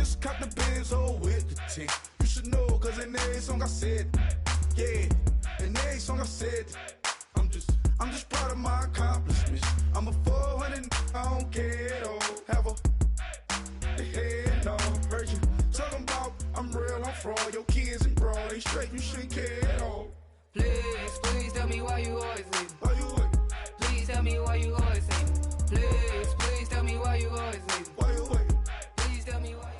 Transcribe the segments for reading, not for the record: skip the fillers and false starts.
just caught the Benz, oh, with the tick. You should know, cause in every song I said, yeah, in every song I said, I'm just proud of my accomplishments. I'm a 400, I don't care at all. Have a head, no, heard you talking about I'm real, I'm fraud. Your kids and broad, they straight, you shouldn't care at all. Please tell me why you always leave. Why you wait? Please tell me why you always leave. Please tell me why you always leave. Why you wait? Please tell me why.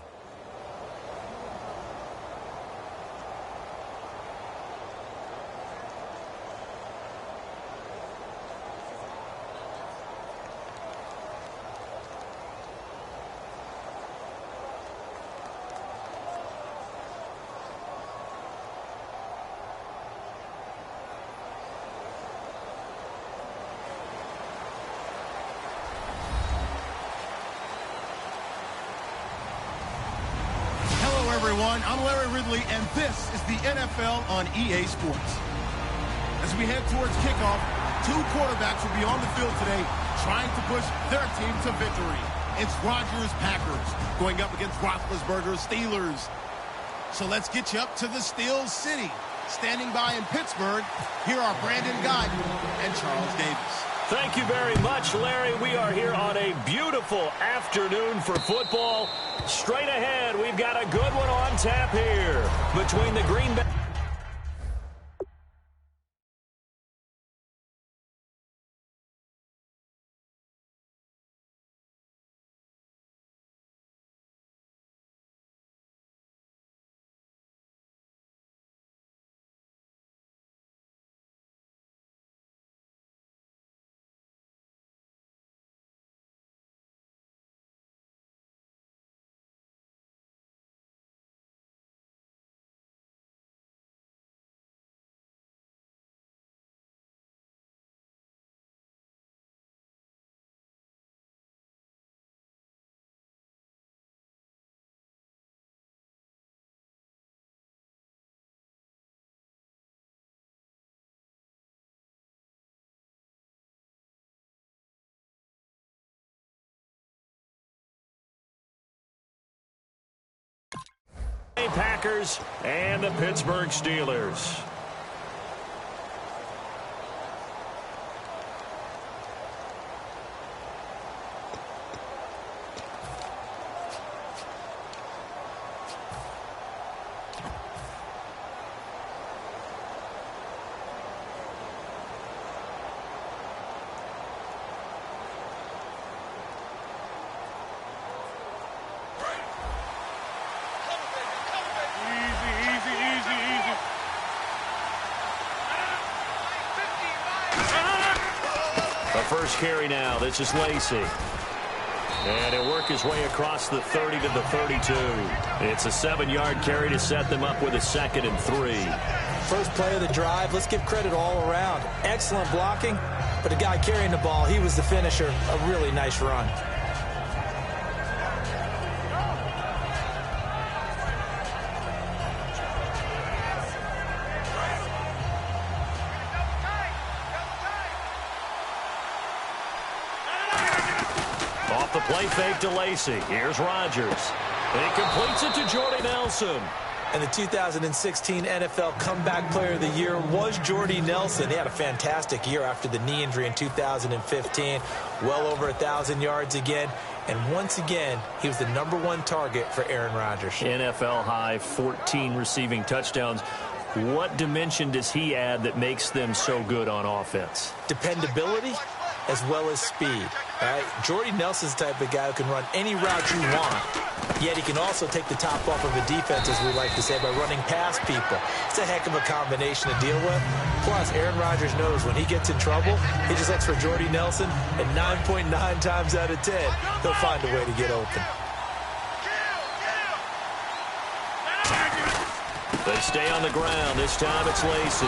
Everyone, I'm Larry Ridley, and this is the NFL on EA Sports. As we head towards kickoff, two quarterbacks will be on the field today trying to push their team to victory. It's Rodgers' Packers going up against Roethlisberger's Steelers. So let's get you up to the Steel City. Standing by in Pittsburgh, here are Brandon Guyton and Charles Davis. Thank you very much, Larry. We are here on a beautiful afternoon for football. Straight ahead, we've got a good one on tap here between the Green Bay. Packers and the Pittsburgh Steelers. First carry now. This is Lacey. And he'll work his way across the 30 to the 32. It's a 7-yard carry to set them up with a 2nd and 3. First play of the drive. Let's give credit all around. Excellent blocking, but the guy carrying the ball, he was the finisher. A really nice run. Play fake to Lacey. Here's Rodgers. And he completes it to Jordy Nelson. And the 2016 NFL Comeback Player of the Year was Jordy Nelson. He had a fantastic year after the knee injury in 2015. Well over 1,000 yards again. And once again, he was the #1 target for Aaron Rodgers. NFL high 14 receiving touchdowns. What dimension does he add that makes them so good on offense? Dependability as well as speed. Right? Jordy Nelson's the type of guy who can run any route you want, yet he can also take the top off of a defense, as we like to say, by running past people. It's a heck of a combination to deal with. Plus, Aaron Rodgers knows when he gets in trouble, he just looks for Jordy Nelson, and 9.9 times out of 10, he'll find a way to get open. They stay on the ground. This time it's Lacey.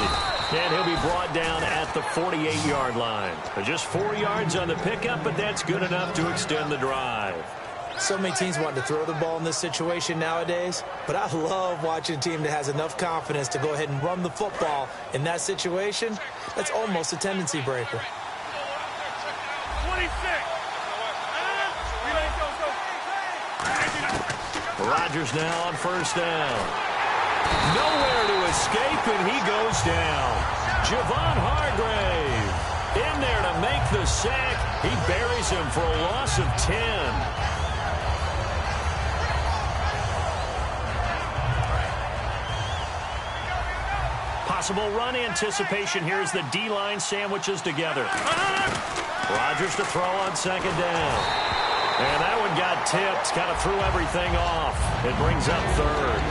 And he'll be brought down at the 48-yard line. Just 4 yards on the pickup, but that's good enough to extend the drive. So many teams want to throw the ball in this situation nowadays, but I love watching a team that has enough confidence to go ahead and run the football in that situation. That's almost a tendency breaker. 26. Rodgers now on first down. Nowhere to escape, and he goes down. Javon Hargrave in there to make the sack. He buries him for a loss of 10. Possible run anticipation here as the D-line sandwiches together. Rodgers to throw on second down. And that one got tipped, kind of threw everything off. It brings up third.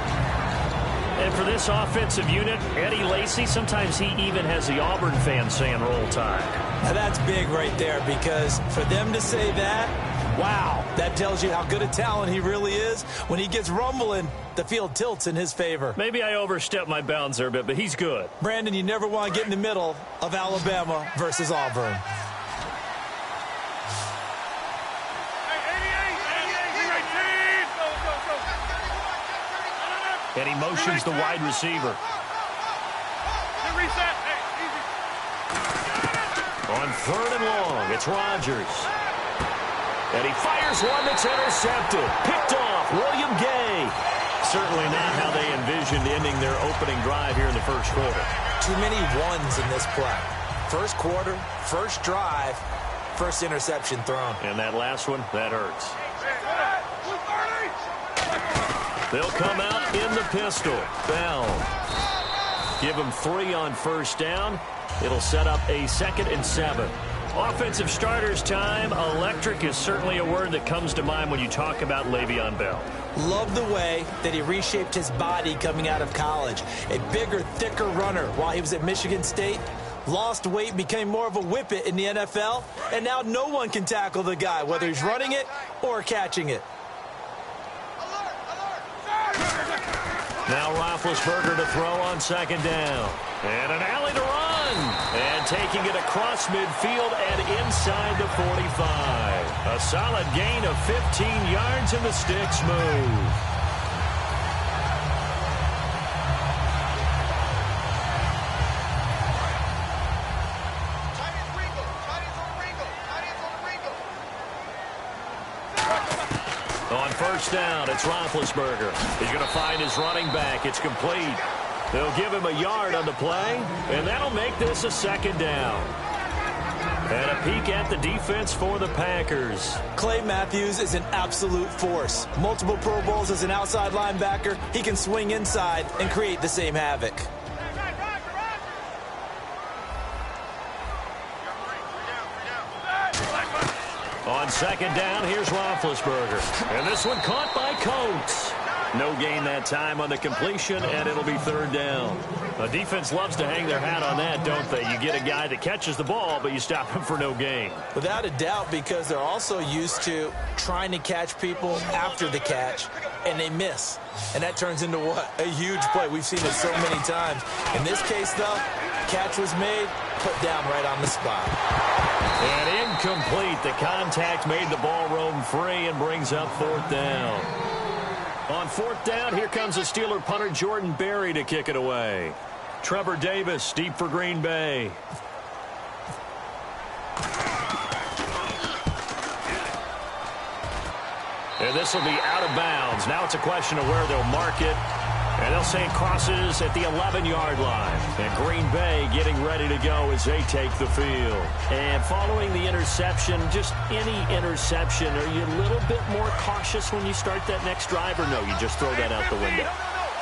And for this offensive unit, Eddie Lacy, sometimes he even has the Auburn fans saying roll tide. Now that's big right there, because for them to say that, wow, that tells you how good a talent he really is. When he gets rumbling, the field tilts in his favor. Maybe I overstepped my bounds there a bit, but he's good. Brandon, you never want to get in the middle of Alabama versus Auburn. And he motions the wide receiver. On third and long, it's Rodgers. And he fires one that's intercepted. Picked off, William Gay. Certainly not how they envisioned ending their opening drive here in the first quarter. Too many ones in this play. First quarter, first drive, first interception thrown. And that last one, that hurts. They'll come out in the pistol. Bell. Give him 3 on first down. It'll set up a 2nd and 7. Offensive starters time. Electric is certainly a word that comes to mind when you talk about Le'Veon Bell. Love the way that he reshaped his body coming out of college. A bigger, thicker runner while he was at Michigan State. Lost weight, became more of a whippet in the NFL. And now no one can tackle the guy, whether he's running it or catching it. Now Roethlisberger to throw on second down. And an alley to run. And taking it across midfield and inside the 45. A solid gain of 15 yards and the sticks move. On first down, it's Roethlisberger. He's going to find his running back. It's complete. They'll give him a yard on the play, and that'll make this a 2nd down. And a peek at the defense for the Packers. Clay Matthews is an absolute force. Multiple Pro Bowls as an outside linebacker. He can swing inside and create the same havoc. On second down, here's Roethlisberger. And this one caught by Coates. No gain that time on the completion, and it'll be 3rd down. The defense loves to hang their hat on that, don't they? You get a guy that catches the ball, but you stop him for no gain. Without a doubt, because they're also used to trying to catch people after the catch, and they miss. And that turns into what? A huge play. We've seen it so many times. In this case, though, catch was made, put down right on the spot. And incomplete. The contact made the ball roam free and brings up 4th down. On 4th down, here comes the Steeler punter Jordan Berry to kick it away. Trevor Davis deep for Green Bay. And this will be out of bounds. Now it's a question of where they'll mark it. And they'll say it crosses at the 11-yard line. And Green Bay getting ready to go as they take the field. And following the interception, just any interception, are you a little bit more cautious when you start that next drive, or no, you just throw that out the window?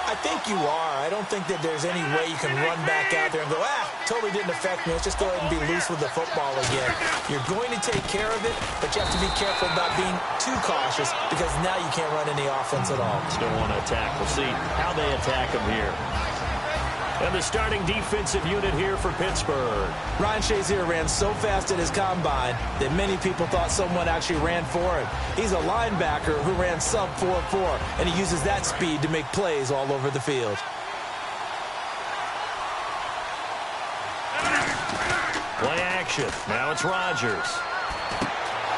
I think you are. I don't think that there's any way you can run back out there and go, totally didn't affect me. Let's just go ahead and be loose with the football again. You're going to take care of it, but you have to be careful about being too cautious, because now you can't run any offense at all. Still want to attack. We'll see how they attack them here. And the starting defensive unit here for Pittsburgh. Ryan Shazier ran so fast at his combine that many people thought someone actually ran for him. He's a linebacker who ran sub 4.4, and he uses that speed to make plays all over the field. Play action. Now it's Rodgers.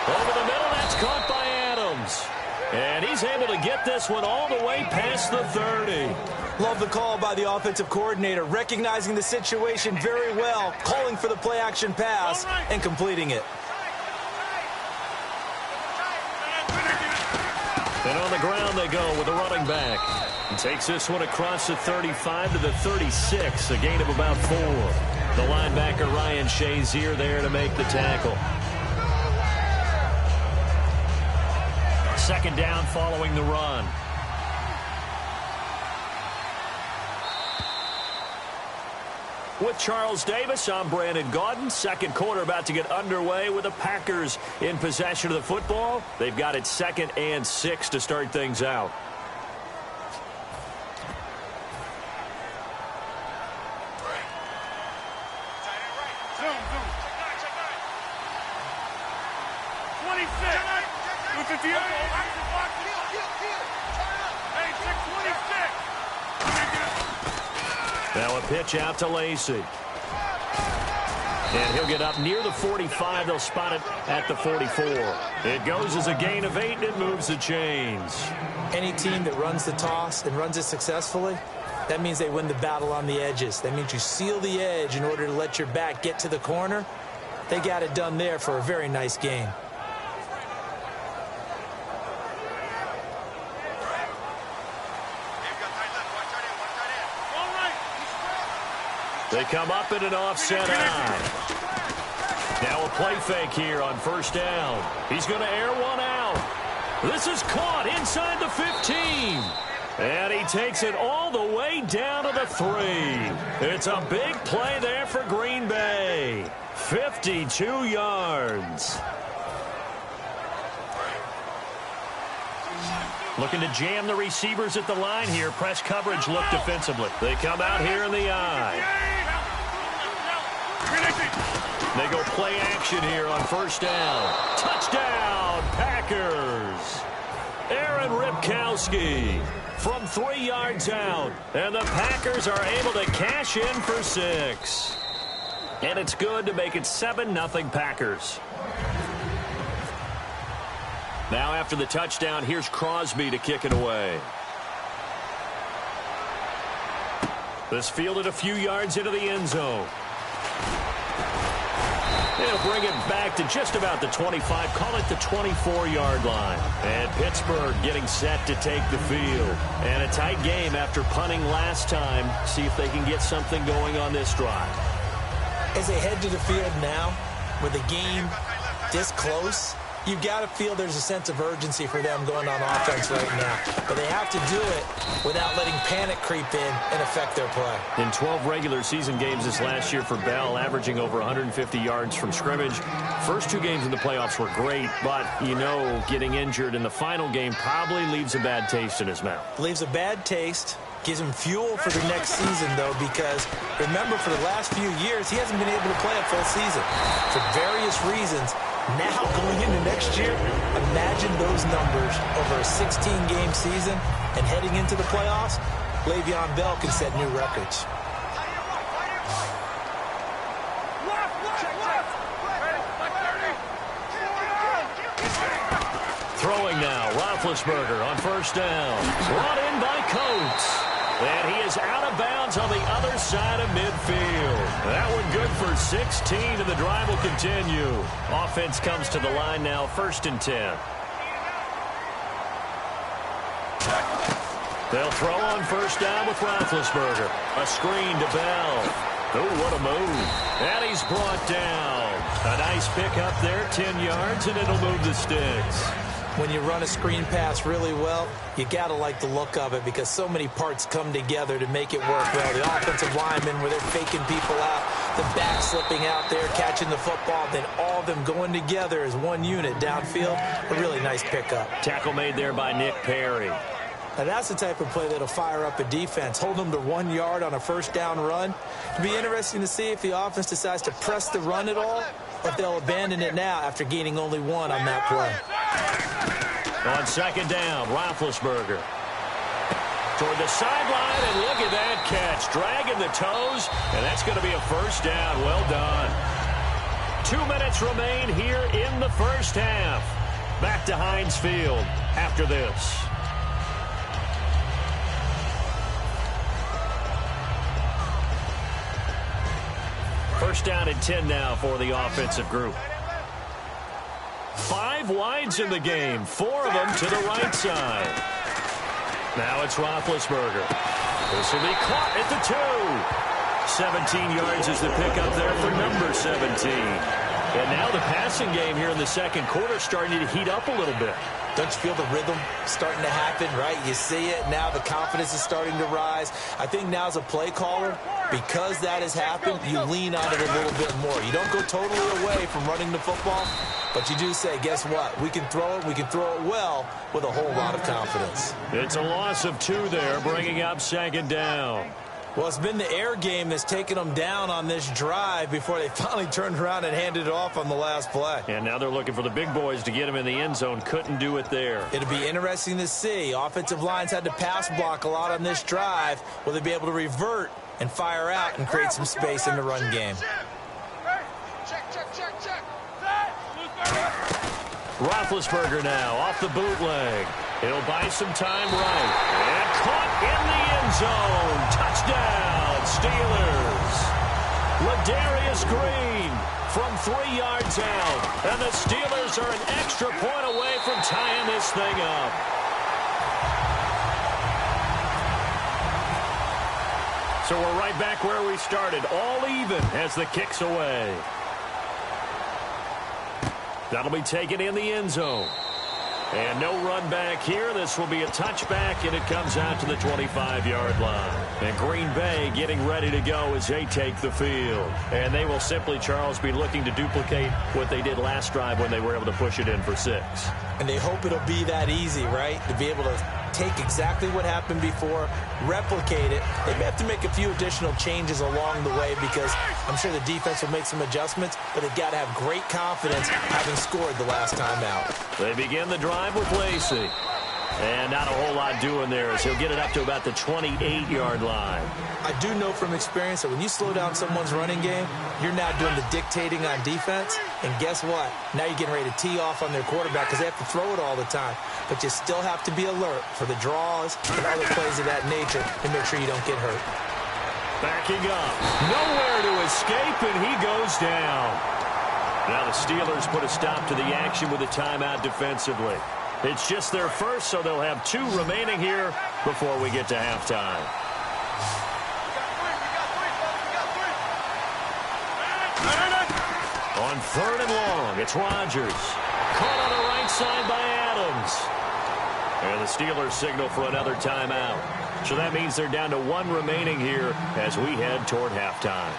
Over the middle, that's caught by Adams. And he's able to get this one all the way past the 30. Love the call by the offensive coordinator, recognizing the situation very well, calling for the play-action pass and completing it. And on the ground they go with a running back. And takes this one across the 35 to the 36, a gain of about 4. The linebacker Ryan Shazier there to make the tackle. Second down following the run. With Charles Davis, I'm Brandon Gaudin. Second quarter about to get underway with the Packers in possession of the football. They've got it 2nd and 6 to start things out. Now a pitch out to Lacey. And he'll get up near the 45. They'll spot it at the 44. It goes as a gain of 8, and it moves the chains. Any team that runs the toss and runs it successfully, that means they win the battle on the edges. That means you seal the edge in order to let your back get to the corner. They got it done there for a very nice game. They come up in an offset eye. Now a play fake here on first down. He's going to air one out. This is caught inside the 15. And he takes it all the way down to the 3. It's a big play there for Green Bay. 52 yards. Looking to jam the receivers at the line here. Press coverage look defensively. They come out here in the eye. They go play action here on first down. Touchdown, Packers. Aaron Ripkowski from 3 yards out. And the Packers are able to cash in for 6. And it's good to make it 7-0 Packers. Now after the touchdown, here's Crosby to kick it away. This fielded a few yards into the end zone. They'll bring it back to just about the 25, call it the 24-yard line. And Pittsburgh getting set to take the field. And a tight game after punting last time. See if they can get something going on this drive. As they head to the field now, with the game this close, you've got to feel there's a sense of urgency for them going on offense right now. But they have to do it without letting panic creep in and affect their play. In 12 regular season games this last year for Bell, averaging over 150 yards from scrimmage. First 2 games in the playoffs were great, but, you know, getting injured in the final game probably leaves a bad taste in his mouth. Leaves a bad taste. Gives him fuel for the next season, though, because remember, for the last few years, he hasn't been able to play a full season for various reasons. Now, going into next year, imagine those numbers over a 16-game season and heading into the playoffs. Le'Veon Bell can set new records. Throwing now, Roethlisberger on first down. Brought in by Coates. And he is out of bounds on the other side of midfield. That one good for 16, and the drive will continue. Offense comes to the line now, 1st and 10. They'll throw on first down with Roethlisberger. A screen to Bell. Oh, what a move. And he's brought down. A nice pick up there, 10 yards, and it'll move the sticks. When you run a screen pass really well, you got to like the look of it because so many parts come together to make it work well. The offensive linemen, where they're faking people out, the back slipping out there, catching the football, then all of them going together as one unit downfield. A really nice pickup. Tackle made there by Nick Perry. Now that's the type of play that'll fire up a defense. Hold them to 1 yard on a first down run. It'll be interesting to see if the offense decides to press the run at all, or if they'll abandon it now after gaining only 1 on that play. On second down, Roethlisberger toward the sideline, and look at that catch. Dragging the toes, and that's going to be a first down. Well done. 2 minutes remain here in the first half. Back to Heinz Field after this. First down and 10 now for the offensive group. 5 5 wides in the game, 4 of them to the right side. Now it's Roethlisberger. This will be caught at the 2. 17 yards is the pickup there for number 17. And now the passing game here in the second quarter starting to heat up a little bit. Don't you feel the rhythm starting to happen, right? You see it. Now the confidence is starting to rise. I think now as a play caller, because that has happened, you lean on it a little bit more. You don't go totally away from running the football, but you do say, guess what? We can throw it. We can throw it well with a whole lot of confidence. It's a loss of 2 there, bringing up second down. Well, it's been the air game that's taken them down on this drive before they finally turned around and handed it off on the last play. And now they're looking for the big boys to get him in the end zone. Couldn't do it there. It'll be interesting to see. Offensive lines had to pass block a lot on this drive. Will they be able to revert and fire out and create some space in the run game? Roethlisberger now off the bootleg. He'll buy some time right. And caught in the end zone. Touchdown, Steelers. Ladarius Green from 3 yards out. And the Steelers are an extra point away from tying this thing up. So we're right back where we started. All even as the kick's away. That'll be taken in the end zone. And no run back here. This will be a touchback, and it comes out to the 25-yard line. And Green Bay getting ready to go as they take the field. And they will simply, Charles, be looking to duplicate what they did last drive when they were able to push it in for 6. And they hope it'll be that easy, right? To be able to take exactly what happened before, replicate it. They may have to make a few additional changes along the way because I'm sure the defense will make some adjustments, but they've got to have great confidence having scored the last time out. They begin the drive with Lacey. And not a whole lot doing there as he'll get it up to about the 28-yard line. I do know from experience that when you slow down someone's running game, you're now doing the dictating on defense. And guess what? Now you're getting ready to tee off on their quarterback because they have to throw it all the time. But you still have to be alert for the draws and other plays of that nature to make sure you don't get hurt. Backing up. Nowhere to escape, and he goes down. Now the Steelers put a stop to the action with a timeout defensively. It's just their first, so they'll have 2 remaining here before we get to halftime. On 3rd and long, it's Rodgers. Caught on the right side by Adams. And the Steelers signal for another timeout. So that means they're down to 1 remaining here as we head toward halftime.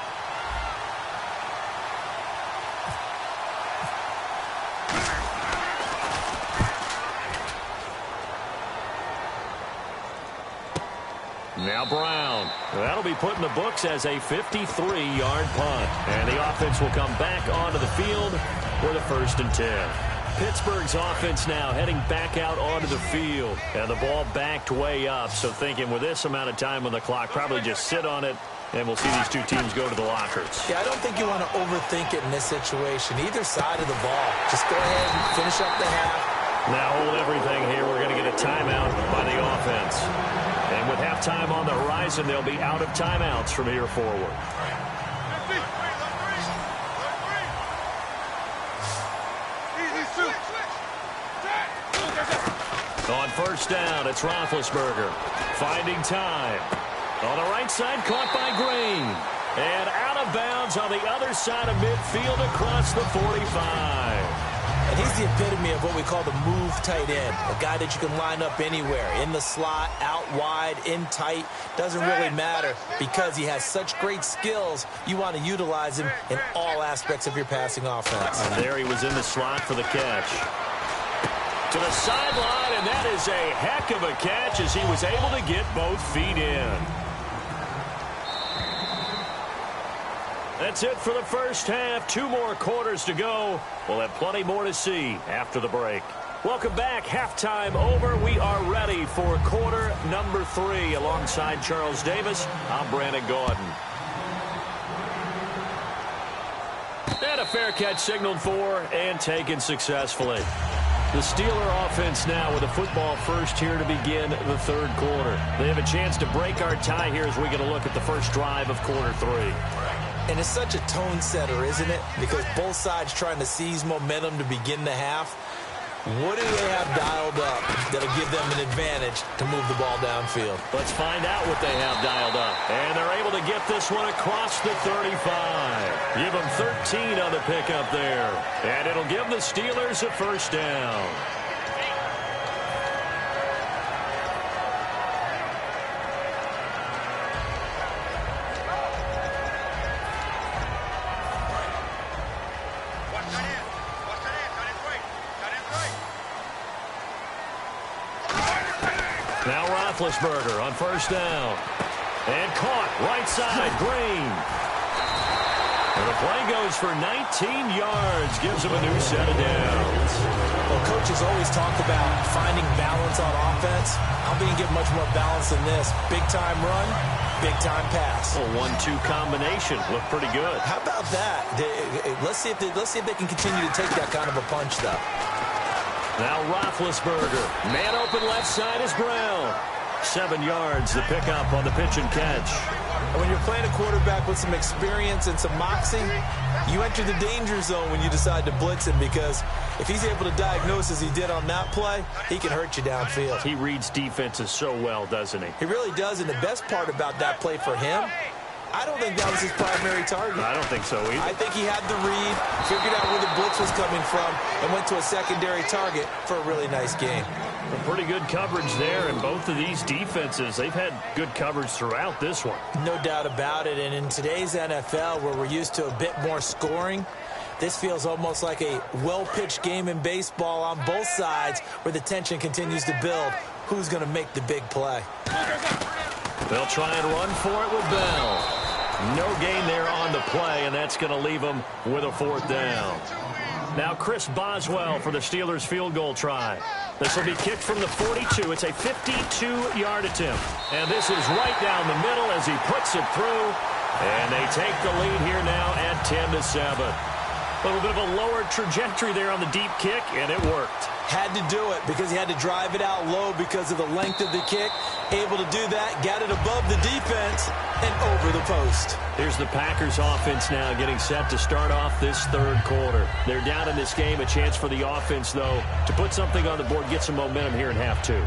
Now Brown. That'll be put in the books as a 53-yard punt. And the offense will come back onto the field for the 1st and 10. Pittsburgh's offense now heading back out onto the field. And the ball backed way up. So thinking with this amount of time on the clock, probably just sit on it. And we'll see these 2 teams go to the lockers. Yeah, I don't think you want to overthink it in this situation. Either side of the ball. Just go ahead and finish up the half. Now hold everything here. We're going to get a timeout by the offense. And with halftime on the horizon, they'll be out of timeouts from here forward. On 1st down, it's Roethlisberger. Finding time. On the right side, caught by Green. And out of bounds on the other side of midfield across the 45. And he's the epitome of what we call the move tight end. A guy that you can line up anywhere. In the slot, out wide, in tight. Doesn't really matter because he has such great skills. You want to utilize him in all aspects of your passing offense. And there he was in the slot for the catch. To the sideline, and that is a heck of a catch as he was able to get both feet in. That's it for the first half. 2 more quarters to go. We'll have plenty more to see after the break. Welcome back. Halftime over. We are ready for quarter number 3. Alongside Charles Davis, I'm Brandon Gordon. And a fair catch signaled for and taken successfully. The Steeler offense now with a football first here to begin the 3rd quarter. They have a chance to break our tie here as we get a look at the first drive of quarter 3. And it's such a tone setter, isn't it? Because both sides trying to seize momentum to begin the half. What do they have dialed up that'll give them an advantage to move the ball downfield? Let's find out what they have dialed up. And they're able to get this one across the 35. Give them 13 on the pickup there. And it'll give the Steelers a first down. Now Roethlisberger on first down. And caught right side, Green. And the play goes for 19 yards. Gives him a new set of downs. Well, coaches always talk about finding balance on offense. I'm going to give much more balance than this. Big-time run, big-time pass. A 1-2 combination. Looked pretty good. How about that? Let's see if they can continue to take that kind of a punch, though. Now Roethlisberger. Man open left side is Brown. 7 yards, the pickup on the pitch and catch. And when you're playing a quarterback with some experience and some moxie, you enter the danger zone when you decide to blitz him, because if he's able to diagnose as he did on that play, he can hurt you downfield. He reads defenses so well, doesn't he? He really does, and the best part about that play for him, I don't think that was his primary target. I don't think so either. I think he had the read, figured out where the blitz was coming from, and went to a secondary target for a really nice game. A pretty good coverage there, and both of these defenses, they've had good coverage throughout this one. No doubt about it, and in today's NFL, where we're used to a bit more scoring, this feels almost like a well-pitched game in baseball on both sides, where the tension continues to build. Who's going to make the big play? They'll try and run for it with Bell. No gain there on the play, and that's going to leave them with a fourth down. Now Chris Boswell for the Steelers field goal try. This will be kicked from the 42. It's a 52-yard attempt. And this is right down the middle as he puts it through. And they take the lead here now at 10-7. A little bit of a lower trajectory there on the deep kick, and it worked. Had to do it because he had to drive it out low because of the length of the kick. Able to do that, got it above the defense and over the post. Here's the Packers offense now getting set to start off this third quarter. They're down in this game. A chance for the offense, though, to put something on the board, get some momentum here in half two.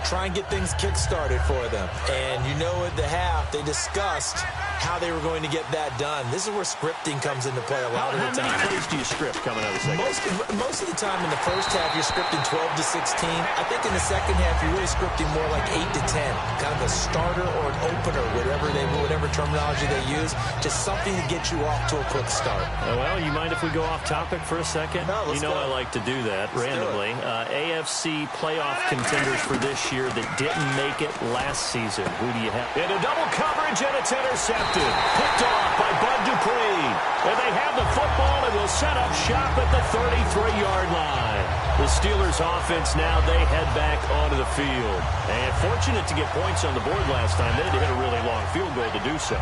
Try and get things kick-started for them. And you know at the half, they discussed how they were going to get that done. This is where scripting comes into play a lot of the time. How many plays do you script coming out of the second? Most of the time in the first half, you're scripting 12 to 16. I think in the second half, you're really scripting more like 8 to 10. Kind of a starter or an opener, whatever terminology they use. Just something to get you off to a quick start. Well, you mind if we go off topic for a second? No, let's go. I like to do that randomly. AFC playoff contenders for this year that didn't make it last season. Who do you have? In a double coverage, and it's intercepted. Picked off by Bud Dupree. And they have the football and will set up shop at the 33-yard line. The Steelers offense now, they head back onto the field. And fortunate to get points on the board last time. They had to hit a really long field goal to do so.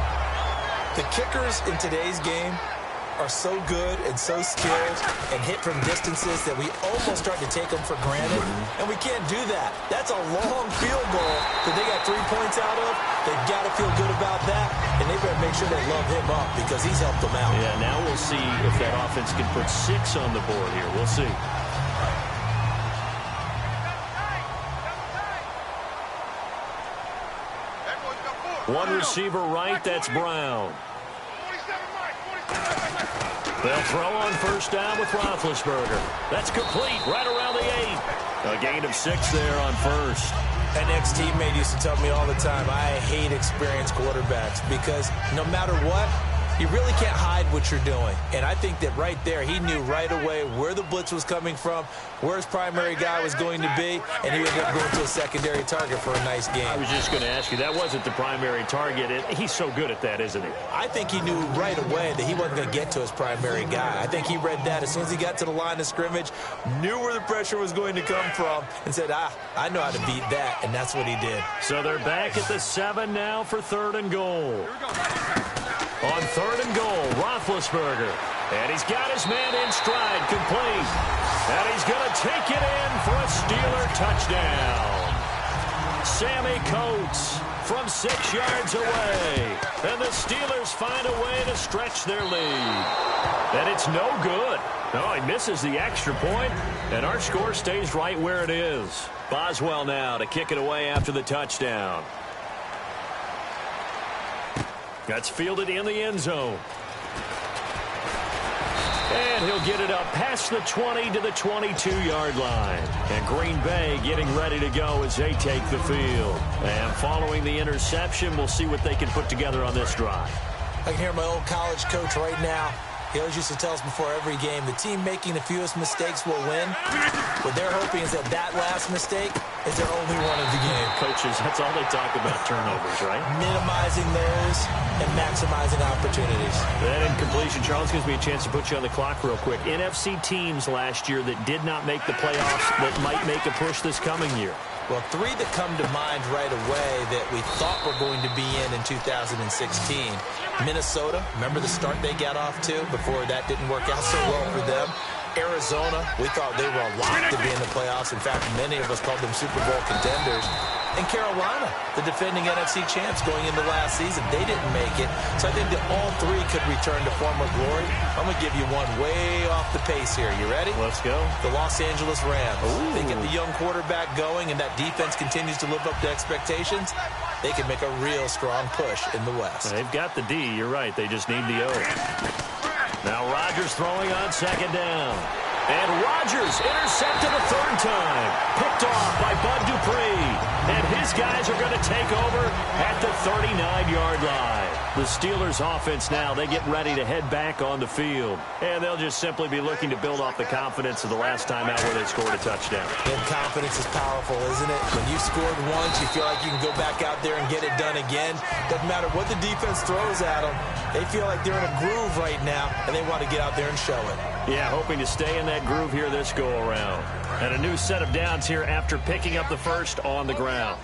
The kickers in today's game are so good and so skilled and hit from distances that we almost start to take them for granted, and we can't do that. That's a long field goal that they got 3 points out of. They've got to feel good about that, and they better make sure they love him up because he's helped them out. Yeah, now we'll see if that offense can put 6 on the board here. We'll see. One receiver right, that's Brown. They'll throw on first down with Roethlisberger. That's complete right around the 8. A gain of 6 there on first. An ex-teammate used to tell me all the time, I hate experienced quarterbacks because no matter what, you really can't hide what you're doing. And I think that right there, he knew right away where the blitz was coming from, where his primary guy was going to be, and he ended up going to a secondary target for a nice game. I was just going to ask you, that wasn't the primary target. He's so good at that, isn't he? I think he knew right away that he wasn't going to get to his primary guy. I think he read that as soon as he got to the line of scrimmage, knew where the pressure was going to come from, and said, I know how to beat that, and that's what he did. So they're back at the 7 now for 3rd and goal. On 3rd and goal, Roethlisberger. And he's got his man in stride, complete. And he's going to take it in for a Steeler touchdown. Sammy Coates from 6 yards away. And the Steelers find a way to stretch their lead. And it's no good. Oh, he misses the extra point, and our score stays right where it is. Boswell now to kick it away after the touchdown. That's fielded in the end zone. And he'll get it up past the 20 to the 22-yard line. And Green Bay getting ready to go as they take the field. And following the interception, we'll see what they can put together on this drive. I can hear my old college coach right now. He always used to tell us before every game, the team making the fewest mistakes will win. What they're hoping is that last mistake is their only one of the game. Coaches, that's all they talk about, turnovers, right? Minimizing those and maximizing opportunities. That incompletion, Charles, gives me a chance to put you on the clock real quick. NFC teams last year that did not make the playoffs that might make a push this coming year. Well, three that come to mind right away that we thought were going to be in 2016. Minnesota, remember the start they got off to before that didn't work out so well for them. Arizona, we thought they were a lock to be in the playoffs. In fact, many of us called them Super Bowl contenders. And Carolina, the defending NFC champs going into last season, they didn't make it. So I think that all three could return to former glory. I'm going to give you one way off the pace here. You ready? Let's go. The Los Angeles Rams. Ooh. They get the young quarterback going, and that defense continues to live up to expectations. They can make a real strong push in the West. They've got the D. You're right. They just need the O. Now Rodgers throwing on second down. And Rodgers intercepted a third time. Picked off by Bud Dupree. And his guys are going to take over at the 39-yard line. The Steelers offense now, they get ready to head back on the field. And they'll just simply be looking to build off the confidence of the last time out where they scored a touchdown. And confidence is powerful, isn't it? When you scored once, you feel like you can go back out there and get it done again. Doesn't matter what the defense throws at them. They feel like they're in a groove right now, and they want to get out there and show it. Yeah, hoping to stay in that groove here this go-around. And a new set of downs here after picking up the first on the ground.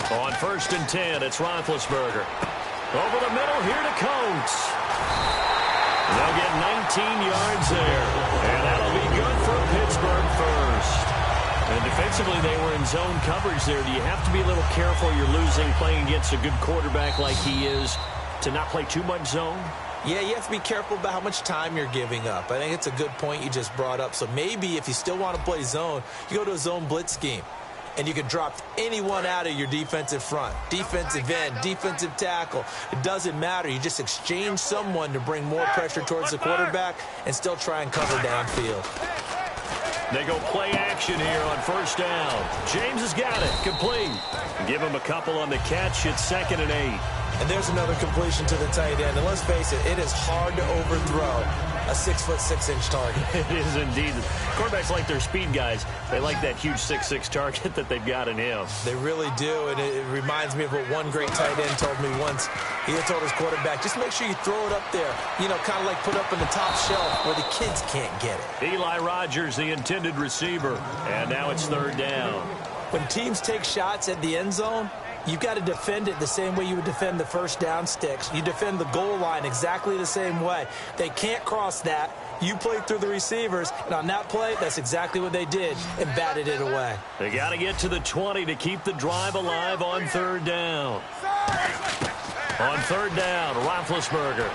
On 1st and 10, it's Roethlisberger. Over the middle here to Coates. They'll get 19 yards there. And that'll be good for Pittsburgh first. And defensively, they were in zone coverage there. Do you have to be a little careful? You're losing playing against a good quarterback like he is to not play too much zone? Yeah, you have to be careful about how much time you're giving up. I think it's a good point you just brought up. So maybe if you still want to play zone, you go to a zone blitz scheme. And you can drop anyone out of your defensive front. Defensive end, defensive tackle. It doesn't matter. You just exchange someone to bring more pressure towards the quarterback and still try and cover downfield. They go play action here on 1st down. James has got it. Complete. Give him a couple on the catch. It's 2nd and 8. And there's another completion to the tight end. And let's face it, it is hard to overthrow a 6'6" target. It is indeed. Quarterbacks like their speed guys. They like that huge 6'6" target that they've got in him. They really do, and it reminds me of what one great tight end told me once. He had told his quarterback, just make sure you throw it up there. You know, kind of like put up in the top shelf where the kids can't get it. Eli Rogers, the intended receiver. And now it's 3rd down. When teams take shots at the end zone, you've got to defend it the same way you would defend the 1st down sticks. You defend the goal line exactly the same way. They can't cross that. You played through the receivers, and on that play, that's exactly what they did and batted it away. They got to get to the 20 to keep the drive alive on 3rd down. On 3rd down, Roethlisberger.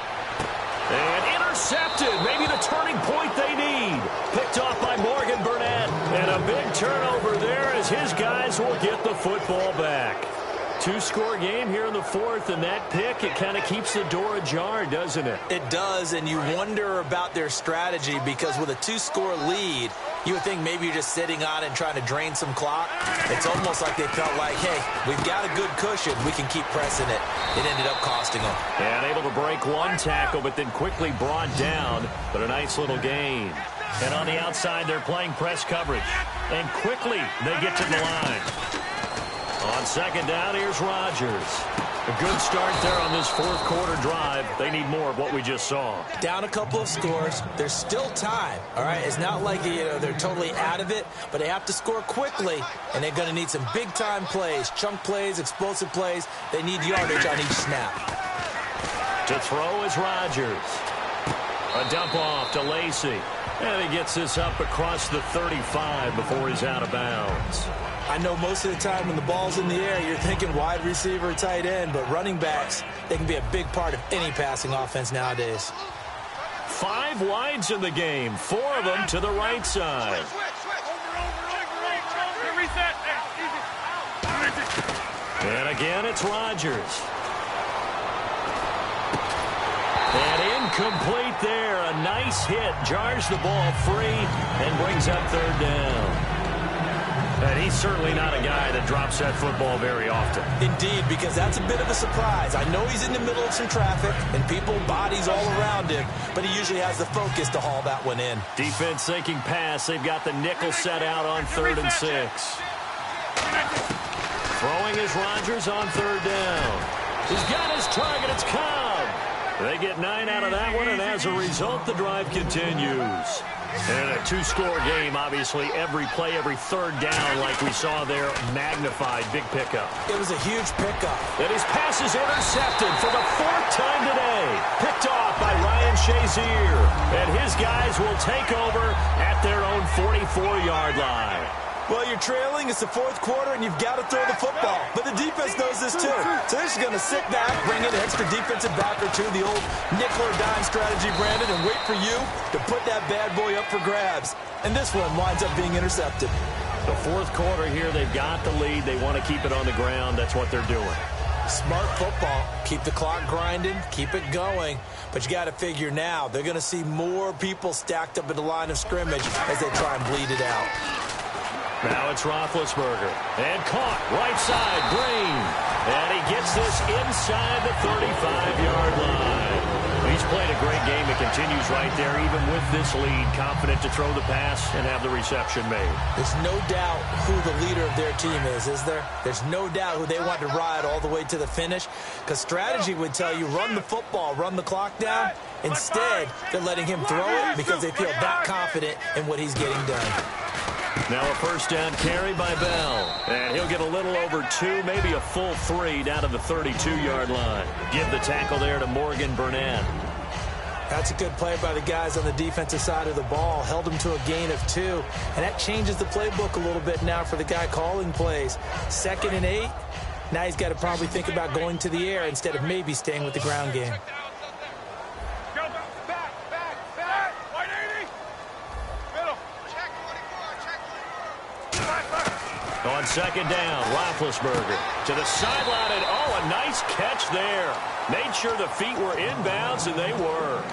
And intercepted. Maybe the turning point they need. Picked off by Morgan Burnett. And a big turnover there as his guys will get the football back. 2-score game here in the 4th, and that pick, it kind of keeps the door ajar, doesn't it? It does, and you wonder about their strategy because with a 2-score lead, you would think maybe you're just sitting on it and trying to drain some clock. It's almost like they felt like, hey, we've got a good cushion. We can keep pressing it. It ended up costing them. And able to break one tackle, but then quickly brought down. But a nice little gain. And on the outside, they're playing press coverage. And quickly, they get to the line. On 2nd down, here's Rodgers. A good start there on this 4th quarter drive. They need more of what we just saw. Down a couple of scores. There's still time, all right? It's not like they're totally out of it, but they have to score quickly, and they're going to need some big-time plays, chunk plays, explosive plays. They need yardage on each snap. To throw is Rodgers. A dump off to Lacey. And he gets this up across the 35 before he's out of bounds. I know most of the time when the ball's in the air, you're thinking wide receiver, tight end, but running backs, they can be a big part of any passing offense nowadays. 5 wides in the game, 4 of them to the right side. And again, it's Rodgers. And incomplete there. A nice hit. Jars the ball free and brings up 3rd down. And he's certainly not a guy that drops that football very often. Indeed, because that's a bit of a surprise. I know he's in the middle of some traffic and people, bodies all around him, but he usually has the focus to haul that one in. Defense thinking pass. They've got the nickel set out on 3rd and 6. Throwing is Rodgers on 3rd down. He's got his target. It's Cobb. They get 9 out of that one, and as a result, the drive continues. And a 2-score game, obviously, every play, every 3rd down, like we saw there, magnified, big pickup. It was a huge pickup. And his pass is intercepted for the 4th time today. Picked off by Ryan Shazier. And his guys will take over at their own 44-yard line. Well, you're trailing. It's the 4th quarter, and you've got to throw the football. But the defense knows this, too. So they're just going to sit back, bring in an extra defensive back or two, the old nickel or dime strategy, Brandon, and wait for you to put that bad boy up for grabs. And this one winds up being intercepted. The 4th quarter here, they've got the lead. They want to keep it on the ground. That's what they're doing. Smart football. Keep the clock grinding. Keep it going. But you got to figure now, they're going to see more people stacked up at the line of scrimmage as they try and bleed it out. Now it's Roethlisberger. And caught. Right side. Green. And he gets this inside the 35-yard line. He's played a great game. It continues right there, even with this lead. Confident to throw the pass and have the reception made. There's no doubt who the leader of their team is there? There's no doubt who they want to ride all the way to the finish. Because strategy would tell you, run the football, run the clock down. Instead, they're letting him throw it because they feel that confident in what he's getting done. Now a 1st down carry by Bell. And he'll get a little over 2, maybe a full 3 down to the 32-yard line. Give the tackle there to Morgan Burnett. That's a good play by the guys on the defensive side of the ball. Held him to a gain of 2. And that changes the playbook a little bit now for the guy calling plays. 2nd and 8. Now he's got to probably think about going to the air instead of maybe staying with the ground game. On 2nd down, Roethlisberger to the sideline, and a nice catch there. Made sure the feet were inbounds, and they were.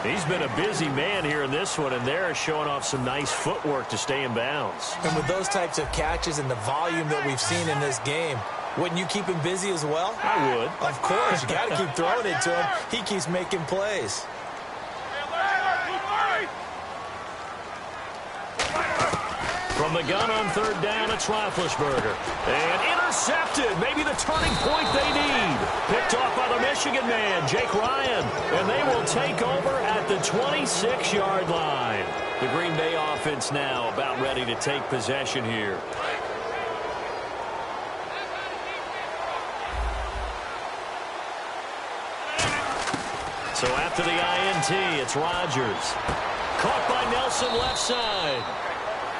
He's been a busy man here in this one, and they're showing off some nice footwork to stay in bounds. And with those types of catches and the volume that we've seen in this game, wouldn't you keep him busy as well? I would. Of course. You got to keep throwing it to him. He keeps making plays. From the gun on 3rd down, it's Roethlisberger. And intercepted. Maybe the turning point they need. Picked off by the Michigan man, Jake Ryan. And they will take over at the 26-yard line. The Green Bay offense now about ready to take possession here. So after the INT, it's Rodgers. Caught by Nelson left side.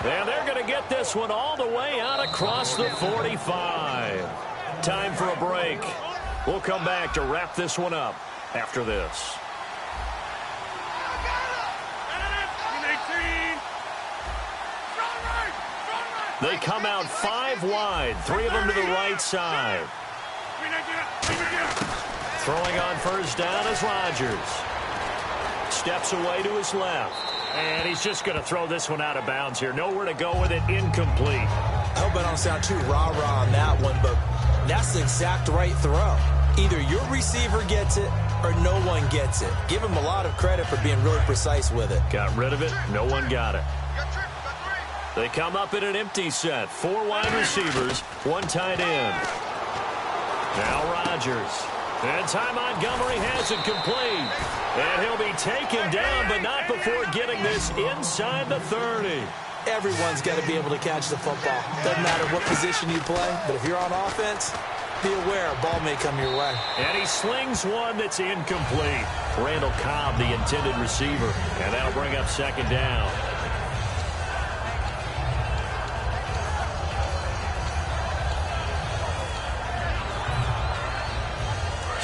And they're going to get this one all the way out across the 45. Time for a break. We'll come back to wrap this one up after this. They come out 5 wide, 3 of them to the right side. Throwing on 1st down is Rodgers. Steps away to his left. And he's just going to throw this one out of bounds here. Nowhere to go with it. Incomplete. I hope I don't sound too rah-rah on that one, but that's the exact right throw. Either your receiver gets it or no one gets it. Give him a lot of credit for being really precise with it. Got rid of it. No one got it. They come up in an empty set. 4 wide receivers, 1 tight end. Now Rodgers. And Ty Montgomery has it complete. And he'll be taken down, but not before getting this inside the 30. Everyone's got to be able to catch the football. Doesn't matter what position you play, but if you're on offense, be aware a ball may come your way. And he slings one that's incomplete. Randall Cobb, the intended receiver. And that'll bring up 2nd down.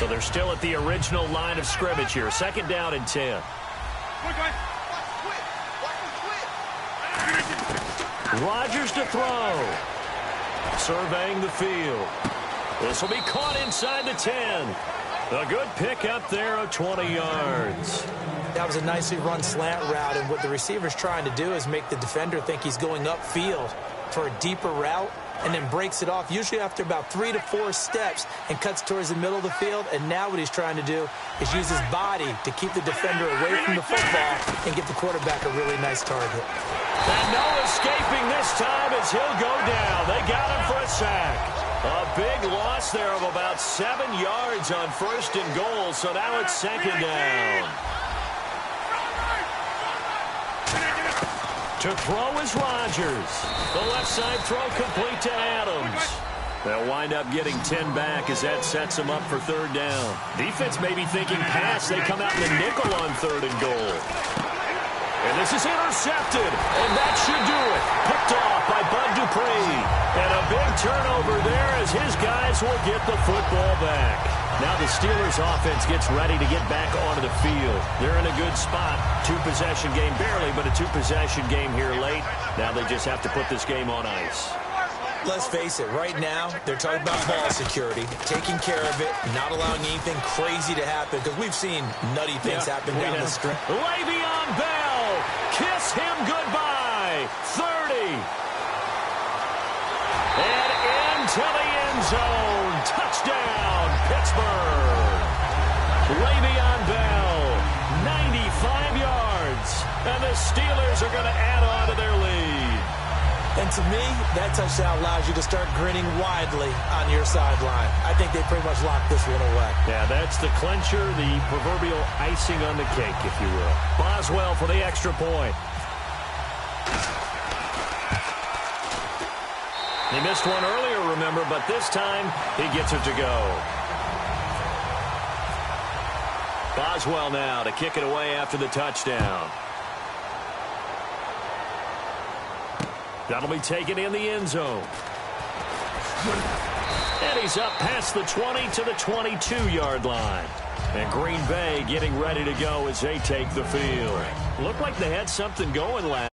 So they're still at the original line of scrimmage here. 2nd down and 10. Rodgers to throw. Surveying the field. This will be caught inside the 10. A good pick up there of 20 yards. That was a nicely run slant route, and what the receiver's trying to do is make the defender think he's going upfield for a deeper route, and then breaks it off, usually after about 3 to 4 steps, and cuts towards the middle of the field. And now what he's trying to do is use his body to keep the defender away from the football and give the quarterback a really nice target. And no escaping this time as he'll go down. They got him for a sack. A big loss there of about 7 yards on 1st and goal, so now it's 2nd down. To throw is Rodgers. The left side throw complete to Adams. They'll wind up getting 10 back as that sets them up for 3rd down. Defense may be thinking pass. They come out in the nickel on 3rd and goal. And this is intercepted, and that should do it. Picked off by Bud Dupree. And a big turnover there as his guys will get the football back. Now the Steelers offense gets ready to get back onto the field. They're in a good spot. 2-possession game, barely, but a 2-possession game here late. Now they just have to put this game on ice. Let's face it, right now, they're talking about ball security, taking care of it, not allowing anything crazy to happen, because we've seen nutty things happen down the stretch. Le'Veon Bell, kiss him goodbye. 30. And into the end zone. Touchdown, Pittsburgh. Le'Veon Bell, 95 yards. And the Steelers are going to add on to their lead. And to me, that touchdown allows you to start grinning widely on your sideline. I think they pretty much locked this one away. Yeah, that's the clincher, the proverbial icing on the cake, if you will. Boswell for the extra point. He missed one earlier, remember, but this time he gets it to go. Boswell now to kick it away after the touchdown. That'll be taken in the end zone. And he's up past the 20 to the 22-yard line. And Green Bay getting ready to go as they take the field. Looked like they had something going last.